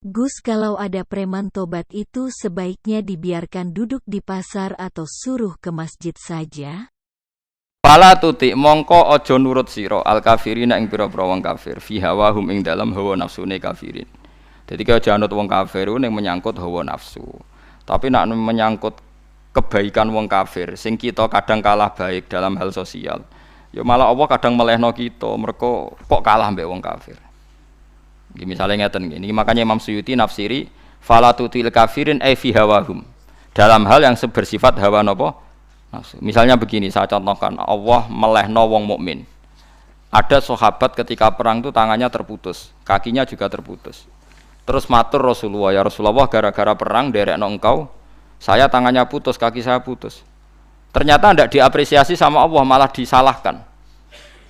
Gus, kalau ada preman tobat itu sebaiknya dibiarkan duduk di pasar atau suruh ke masjid saja? Fala tuti mongko aja nurut sira al kafirina ing pira-pira wong kafir fi hawahum ing dalam hawa nafsune kafirin. Dadi kaya aja anut wong kafir ning menyangkut hawa nafsu. Tapi nek menyangkut kebaikan wong kafir sing kita kadang kalah baik dalam hal sosial. Ya malah Allah kadang melehno kita mergo kok kalah mbek wong kafir. Nggih misale ngeten nggih. Niki makanya Imam Suyuti nafsiri fala tutil kafirin ai fi hawahum. Dalam hal yang bersifat hawa napa? Nafsu. Misalnya begini, saya contohkan, Allah melehno wong mukmin. Ada sahabat ketika perang itu tangannya terputus, kakinya juga terputus. Terus matur Rasulullah, ya Rasulullah gara-gara perang derekno engkau, saya tangannya putus, kaki saya putus. Ternyata tidak diapresiasi sama Allah, malah disalahkan.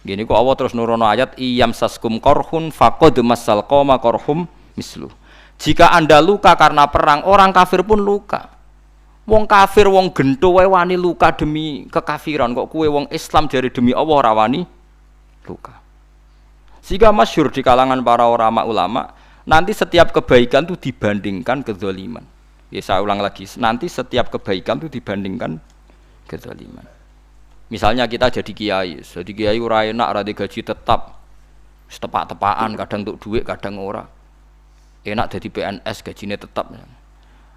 Gini kok Allah terus nurono ayat iyam saskum korhun faqad masal qoma korhum mislu. Jika Anda luka karena perang, orang kafir pun luka. Wong kafir wong gento wae wani luka demi kekafiran, kok kuwe wong Islam jare demi Allah ora wani luka. Sehingga masyhur di kalangan para ulama, nanti setiap kebaikan itu dibandingkan kezaliman. Ya saya ulang lagi, nanti setiap kebaikan itu dibandingkan kezaliman. Misalnya kita jadi kiai ora enak, ora gaji tetap, tepak-tepakan, kadang untuk duit, kadang ora. Enak jadi PNS gajinya tetap.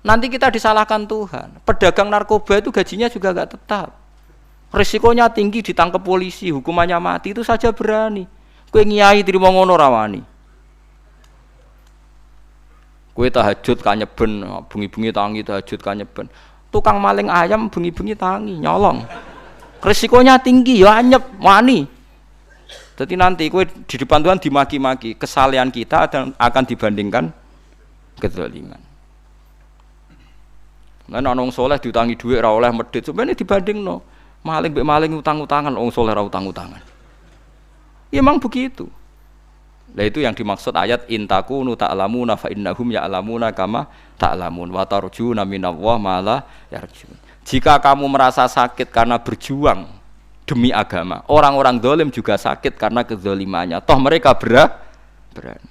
Nanti kita disalahkan Tuhan. Pedagang narkoba itu gajinya juga enggak tetap. Risikonya tinggi, ditangkap polisi, hukumannya mati, itu saja berani. Kowe ngiyai trimo ngono ra wani. Kowe tahajud kanyeben, bengi-bengi tangi tahajud kanyeben. Tukang maling ayam bengi-bengi tangi nyolong. Risikonya tinggi ya anyep wani. Jadi nanti kowe di depan Tuhan dimaki-maki, kesalehan kita akan dibandingkan kezaliman. Nek ana wong saleh diutangi dhuwit ora oleh medhit, sampeyan dibandingno. Maling mbek maling utang-utangan, wong saleh ora utang-utangan. Ya memang begitu. Nah itu yang dimaksud ayat intakunu ta'lamuna fa innahum ya'lamuna kama ta'lamun wa tarjuna minallah ma la yarjun. Jika kamu merasa sakit karena berjuang demi agama, orang-orang zalim juga sakit karena kezalimannya. Toh mereka berani.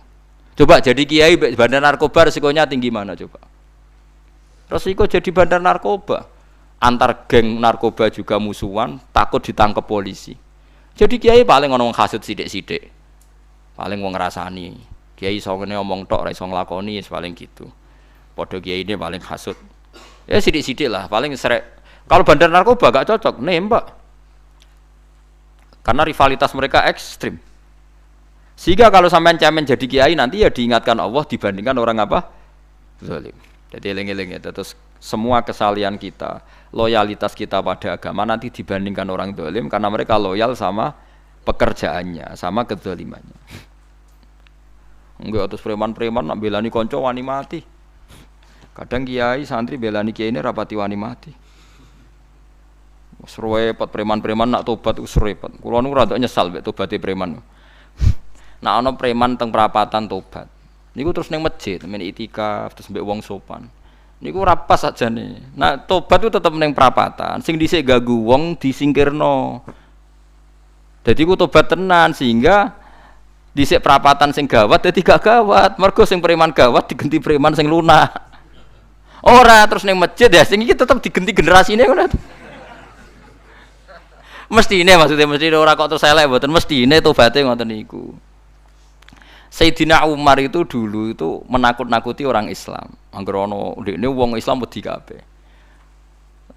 Coba jadi kiai bandar narkoba resikonya tinggi mana coba? Resiko jadi bandar narkoba. Antar geng narkoba juga musuhan, takut ditangkap polisi. Jadi kiai paling ngomong hasud sidik-sidik. Paling wong ngrasani. Kiai iso ngene omong tok ora iso nglakoni paling gitu. Padha kiai ini paling hasud. Ya sidik-sidik lah, paling serek. Kalau bandar narkoba gak cocok, nembak. Karena rivalitas mereka ekstrim. Sehingga kalau sampean cemen jadi kiai nanti ya diingatkan Allah dibandingkan orang apa? Zalim. Jadi eling-eling ya. Terus semua kesalahan kita, loyalitas kita pada agama nanti dibandingkan orang zalim karena mereka loyal sama pekerjaannya, sama kezalimannya. Enggak terus preman-preman nak belani kanca wani mati. Kadang kiai santri belani kiai ini rapati wani mati. Wis repot preman-preman nak tobat wis repot. Kula nu rada nyesal mek tobaté preman. Nak ana preman teng perapatan tobat. Niku terus ning masjid, men itikaf terus mbek wong sopan. Niku ora pas sajane. Nak tobat itu tetep ning perapatan. Sing dhisik ganggu wong disingkirno. Dadi ku tobat tenan sehingga dhisik perapatan sing gawat dadi gak gawat. Mergo sing preman gawat diganti preman sing lunak. Ora terus ning masjid ya sing iki tetep diganti generasine ngono. Mestine maksudnya mesti ora kok terus elek mboten mestine tobaté ngoten niku. Sayyidina Umar itu dulu itu menakut-nakuti orang Islam. Angger ana ndekne wong Islam wedi kabeh.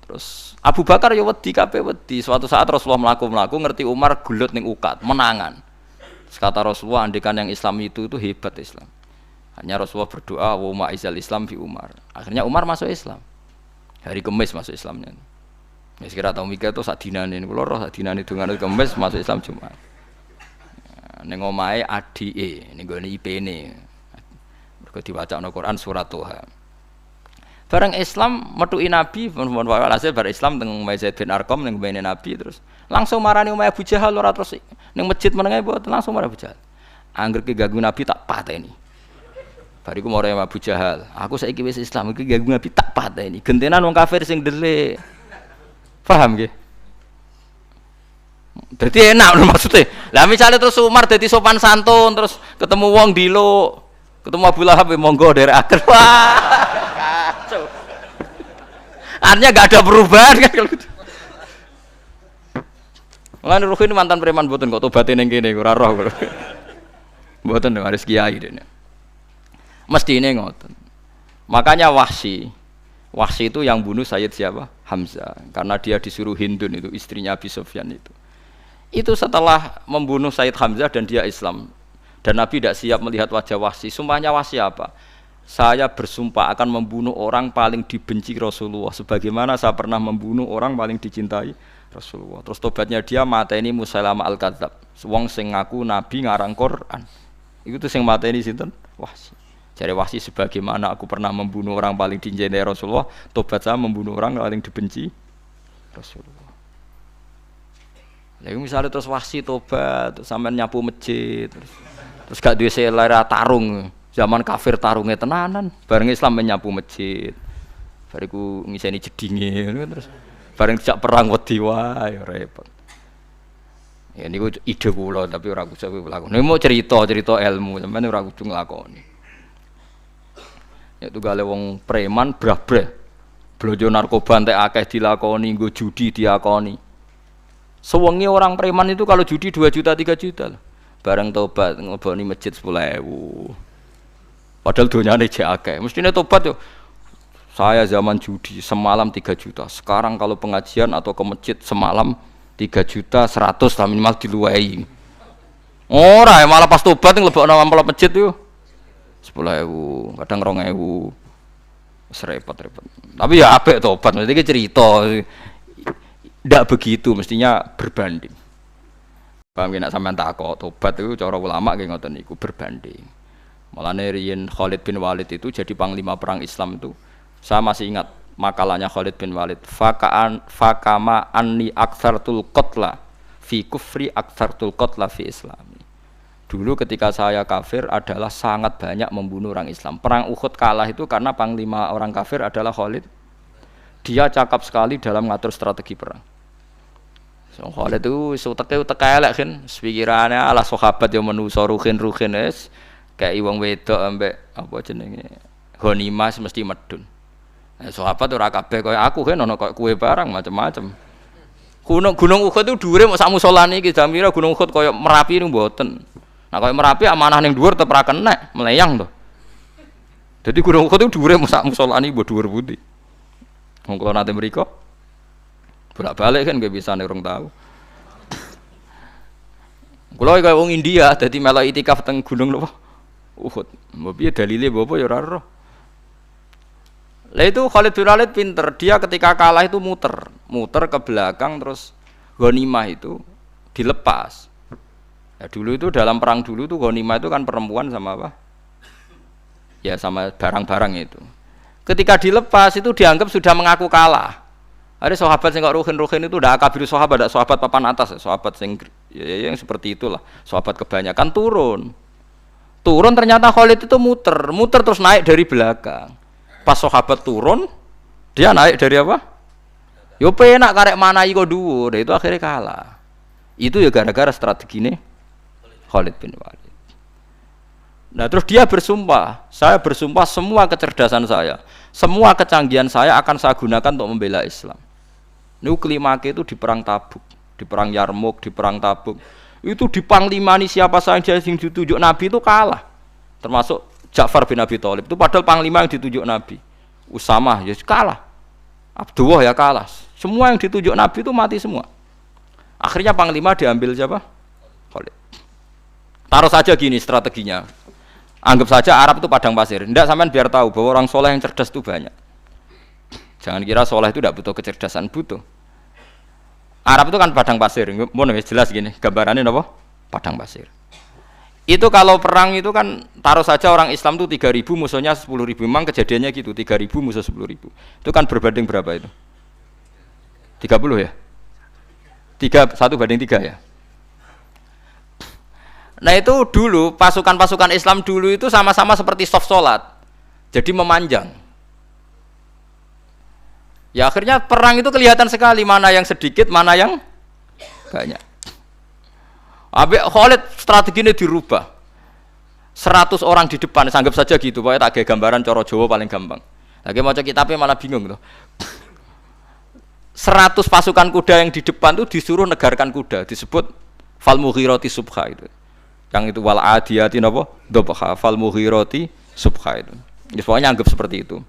Terus Abu Bakar ya wedi kabeh wedi. Suatu saat Rasulullah mlaku-mlaku ngerti Umar gulut ning ukat, menangan. Terus kata Rasulullah andekan yang Islam itu hebat Islam. Hanya Rasulullah berdoa wa ma'izal Islam fi Umar. Akhirnya Umar masuk Islam. Hari Kamis masuk Islamnya. Ya sekira tau mikir itu sak dinane kula roh sak dinane dongane Kamis masuk Islam Jumat. Ning omahe adike ning gone IP-ne. Mergo diwacana Quran surat Toha. Bareng Islam metuki Nabi, walhasil bar Islam teng Zaid bin Arqam ning mbene Nabi terus langsung marani omahe Abu Jahal ora terus ning masjid menenge mboten langsung marani Abu Jahal. Angger ki ganggu Nabi tak pateni. Bariku marani Abu Jahal, aku saiki wis Islam iki ganggu Nabi tak pateni. Gentenan wong kafir sing delik. Paham nggih? Dadi enak lho maksudnya. Lah misale terus Umar dadi sopan santun terus ketemu wong diluk. Ketemu Abu Lahab monggo dari akhir. Wah. Kacau. Artinya enggak ada perubahan kan kalau gitu. Mulane Ruhin mantan preman mboten kok tobaté ning kene ora roh. Mboten harus kiai dene. Mestine ngoten. Makanya Wahsy itu yang bunuh Sayyid siapa? Hamzah. Karena dia disuruh Hindun itu istrinya Abi Sufyan itu. Itu setelah membunuh Sayyid Hamzah dan dia Islam. Dan Nabi tidak siap melihat wajah Wahsy. Sumpahnya Wahsy apa? Saya bersumpah akan membunuh orang paling dibenci Rasulullah sebagaimana saya pernah membunuh orang paling dicintai Rasulullah. Terus tobatnya dia mateni Musailamah al-Kadzab. Wong sing ngaku nabi ngarang Quran. Iku tuh sing mateni sinten? Wahsy. Jare Wahsy sebagaimana aku pernah membunuh orang paling dicintai Rasulullah, tobat saya membunuh orang paling dibenci Rasulullah. Lalu misalnya terus Wahsy tobat, sampean nyapu masjid, terus gak duwe selera tarung. Zaman kafir tarungnya tenanan, bareng Islam menyapu masjid. Bariku ngiseni jedinge terus bareng dijak perang wedi wae repot. Ya niku ide kula tapi ora kudu lakon. Nek mau cerita ilmu, sampeyan ora kudu nglakoni. Ya tunggale wong preman brah-brah. Blonjo narkoba entek akeh dilakoni, nggo judi diakoni. Sewengi orang preman itu kalau judi 2 juta 3 juta. Bareng tobat ngleboni masjid 10.000. Padahal donyane jek akeh. Mestine tobat yo. Saya zaman judi semalam 3 juta. Sekarang kalau pengajian atau ke masjid semalam 3 juta 100 lah minimal diluwei. Ora ya malah pas tobat nglebokno amplop masjid yo 10.000, kadang 2.000. Wis repot-repot. Tapi ya apik tobat, mesti iki cerita. Ndak begitu mestinya berbanding. Paham nek sampean takok tobat itu cara ulama nggih ngoten niku berbanding. Malane riyen Khalid bin Walid itu jadi panglima perang Islam itu. Saya masih ingat makalahnya Khalid bin Walid. Fakama anni aktsartul qatla fi kufri aktsartul qatla fi Islam. Dulu ketika saya kafir adalah sangat banyak membunuh orang Islam. Perang Uhud kalah itu karena panglima orang kafir adalah Khalid. Dia cakap sekali dalam ngatur strategi perang. So, Khalid itu utek elek kan, pikirannya ala sahabat yang menuso ruhin es. Kayak wong wedok ambek apa jenenge ghanimah mesti medun. Sahabat ora kabeh kaya aku kan ana kaya kue barang macam-macam. Gunung Uhud itu dhuwure mok sak musolane iki jamira Gunung Uhud kaya Merapi niku mboten. Nah kaya Merapi amanah ning dhuwur tetep ra kenek, meleyang to. Dadi Gunung Uhud itu dhuwure mok sak musolane mbok dhuwur pundi. Wong kula nate mriko bolak-balik kan nggih bisa urung tahu. Kula kaya wong India dadi melok itikaf teng gunung napa? Uhud. Mbok piye dalile apa ya ora roh. Lah itu Khalid bin Walid pinter, dia ketika kalah itu muter ke belakang terus ghanimah itu dilepas. Ya dulu itu dalam perang dulu tuh ghanimah itu kan perempuan sama apa? Ya sama barang-barang itu. Ketika dilepas itu dianggap sudah mengaku kalah. Ada sahabat yang kok ruhin itu udah akabir sahabat, ada sahabat papan atas, sahabat yang seperti itulah. Sahabat kebanyakan turun ternyata Khalid itu muter terus naik dari belakang. Pas sahabat turun, dia naik dari apa? Yo penak karek manai kok dhuwur, itu akhirnya kalah. Itu ya gara-gara strategi ini Khalid bin Walid. Nah terus dia bersumpah, saya bersumpah semua kecerdasan saya, semua kecanggihan saya akan saya gunakan untuk membela Islam. Niku kelimake itu di perang Tabuk, di perang Yarmouk, di perang Tabuk. Itu di panglimani siapa saja yang ditunjuk Nabi itu kalah. Termasuk Ja'far bin Abi Thalib itu padahal panglima yang ditunjuk Nabi. Usamah ya kalah. Abdullah ya kalah. Semua yang ditunjuk Nabi itu mati semua. Akhirnya panglima diambil siapa? Khalid. Taruh saja gini strateginya. Anggap saja Arab itu padang pasir. Ndak sampean biar tahu bahwa orang soleh yang cerdas itu banyak. Jangan kira soleh itu tidak butuh kecerdasan, butuh. Arab itu kan padang pasir, mau jelas gini, gambarannya apa? Padang pasir. Itu kalau perang itu kan taruh saja orang Islam itu 3.000 musuhnya 10.000. Memang kejadiannya gitu, 3.000 musuh 10.000. Itu kan berbanding berapa itu? 30 ya? 1 banding 3 ya? Nah itu dulu pasukan-pasukan Islam dulu itu sama-sama seperti soft sholat, jadi memanjang. Ya akhirnya perang itu kelihatan sekali mana yang sedikit, mana yang banyak. Habis Khalid strateginya dirubah. 100 orang di depan, anggap saja gitu, pokoknya tak kayak gambaran coro Jawa paling gampang. Lagi mau kitabnya malah bingung tuh. 100 pasukan kuda yang di depan tuh disuruh negarkan kuda, disebut fal mughirati subha itu. Yang itu wal adiyati napa? Dobha fal mughirati subha itu. Ya, pokoknya anggap seperti itu.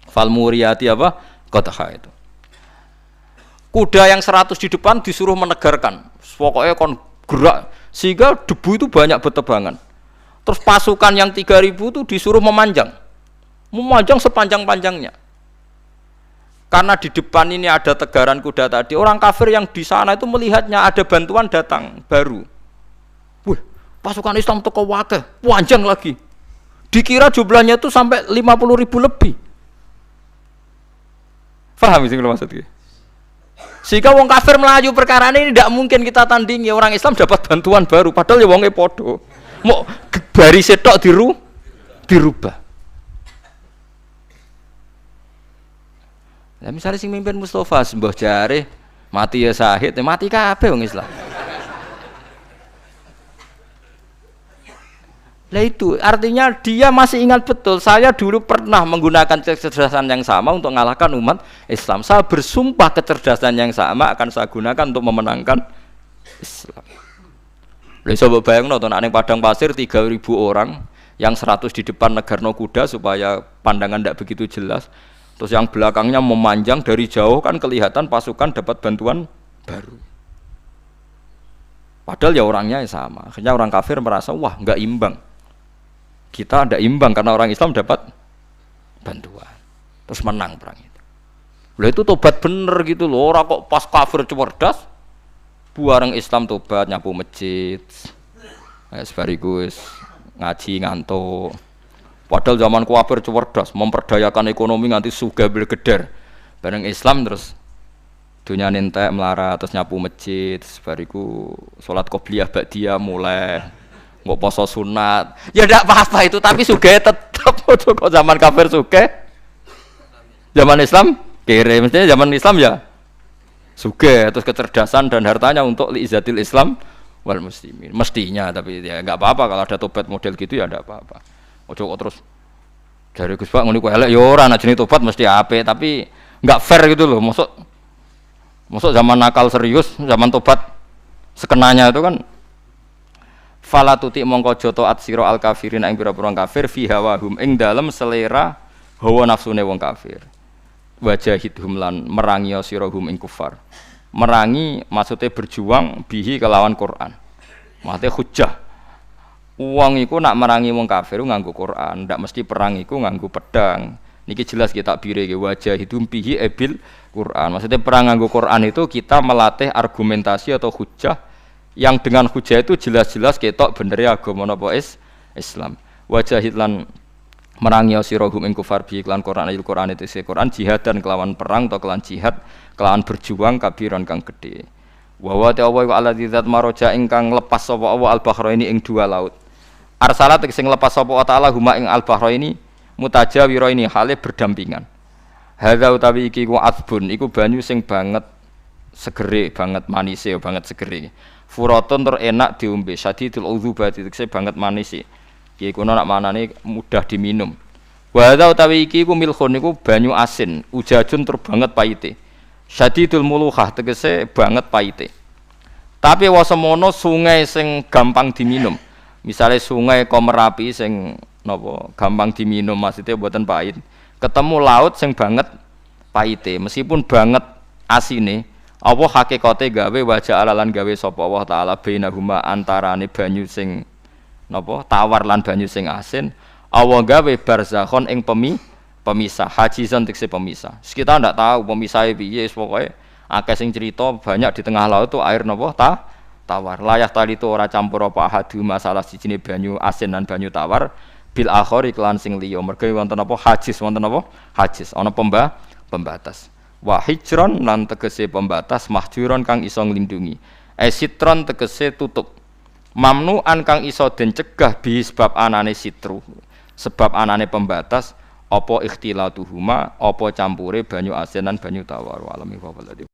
Fal muriyati apa? Qadha itu. Kuda yang 100 di depan disuruh menegarkan. Pokoknya kon gerak sehingga debu itu banyak bertebangan. Terus pasukan yang 3000 itu disuruh memanjang sepanjang-panjangnya. Karena di depan ini ada tegaran kuda tadi, orang kafir yang di sana itu melihatnya ada bantuan datang baru. Wih, pasukan Islam teko wakeh, panjang lagi. Dikira jumlahnya itu sampai 50.000 lebih. Paham sih kalau maksudnya? Sehingga wong kafir melaju perkara ini tidak mungkin kita tandingi, orang Islam dapat bantuan baru, padahal ya wongnya podo. Mau baris setok dirubah. Nah, misalnya sing mimpin Mustafa sembah jare mati ya sahid, ya mati kabeh wong Islam. Lah itu artinya dia masih ingat betul, saya dulu pernah menggunakan kecerdasan yang sama untuk mengalahkan umat Islam. Saya bersumpah kecerdasan yang sama akan saya gunakan untuk memenangkan Islam. Lha coba bayangno to nek ning padang pasir 3000 orang yang 100 di depan negarno kuda supaya pandangan tidak begitu jelas. Terus yang belakangnya memanjang dari jauh kan kelihatan pasukan dapat bantuan baru. Padahal ya orangnya sama. Akhirnya orang kafir merasa wah enggak imbang. Kita ada imbang karena orang Islam dapat bantuan. Terus menang perang itu. Lha itu tobat bener gitu loh. Ora kok pas kafir cerdas buareng Islam tobat nyapu masjid. Sebarigus ngaji ngantuk. Padahal zaman kafir cerdas, memperdayakan ekonomi nganti sugih bilgeder. Bareng Islam terus dunia entek melarat, terus nyapu masjid, sebariku salat qobliyah ba'diyah mulai. Nggak poso sunat. Ya enggak apa-apa itu, tapi sugih tetap kok zaman kafir sugih. Zaman Islam kere, mestinya zaman Islam ya sugih, terus kecerdasan dan hartanya untuk liizatil Islam wal muslimin. Mestinya, tapi ya enggak apa-apa kalau ada tobat model gitu ya enggak apa-apa. Ojo kok terus dari Gus Pak ngene ku elek ya ora ana jenenge tobat mesti apik, tapi enggak fair gitu loh. Mosok zaman nakal serius, zaman tobat sekenanya itu kan fala tuti mongko joto at sira al kafirin ing pira-pira kafir fi hawahum ing dalem selera hawa nafsune wong kafir. Wajahidhum lan merangi sira hum ing kufar. Merangi maksudnya berjuang bihi kelawan Quran. Maksudnya hujjah. Uang iku nak merangi wong kafir nganggo Quran, ndak mesti perang iku nganggo pedang. Niki jelas kita bire ke wajah hidum bihi ebil Quran. Maksudnya perang nganggo Quran itu kita melatih argumentasi atau hujjah yang dengan hujjah itu jelas-jelas ketok bener agama napa Islam. Wajahid lan merangi sira hum ing kufar bihi lan Quran ayat Quran itu Quran jihad dan kelawan perang atau kelawan jihad kelawan berjuang kabiran kang gede. Wa wa ta'ala wa alladzi zat maraja ingkang lepas sapa Allah al-bahraini ing dua laut. Arsalat sing lepas sapa taala huma ing al-bahraini mutajawira ini hale berdampingan. Hadza utawi iki ku asbun iku banyu sing banget segere, banget manise, banget segere. Furatun tur enak diombe, sadidul udzubati tekse banget manise. Iki kono nak manane mudah diminum. Wa hadza utawi iki ku milkhun iku banyu asin, ujajun tur banget paite. Sadidul muluhah tegese banget paite. Tapi wasemono sungai sing gampang diminum. Misalnya sungai Komerapi sing napa gampang diminum maksudnya buatan pahit. Ketemu laut sing banget pahite, meskipun banget asine, apa hakikate gawe wajah alalan gawe sapa Allah taala bainahuma antarane banyu sing napa tawar lan banyu sing asin, Allah gawe barzakhon ing pemisah, hajizan tekse pemisah. Kita ndak tahu pemisahnya piye, pokoke akeh sing cerita banyak di tengah laut itu air napa tawar. Layah tali itu ora campur apa ahadu masalah sijine banyu asin dan banyu tawar bil akhir iklan sing liya. Mergo wonten apa hajiz, wonten apa hajiz, ana pembatas. Wa hijron lan tegese pembatas, mahjuron kang iso nglindungi. Sitron tegese tutup. Mamnuan kang iso den cegah bi sebab anane sitru. Sebab anane pembatas apa ikhtilatuhuma, apa campure banyu asin lan banyu tawar. Walami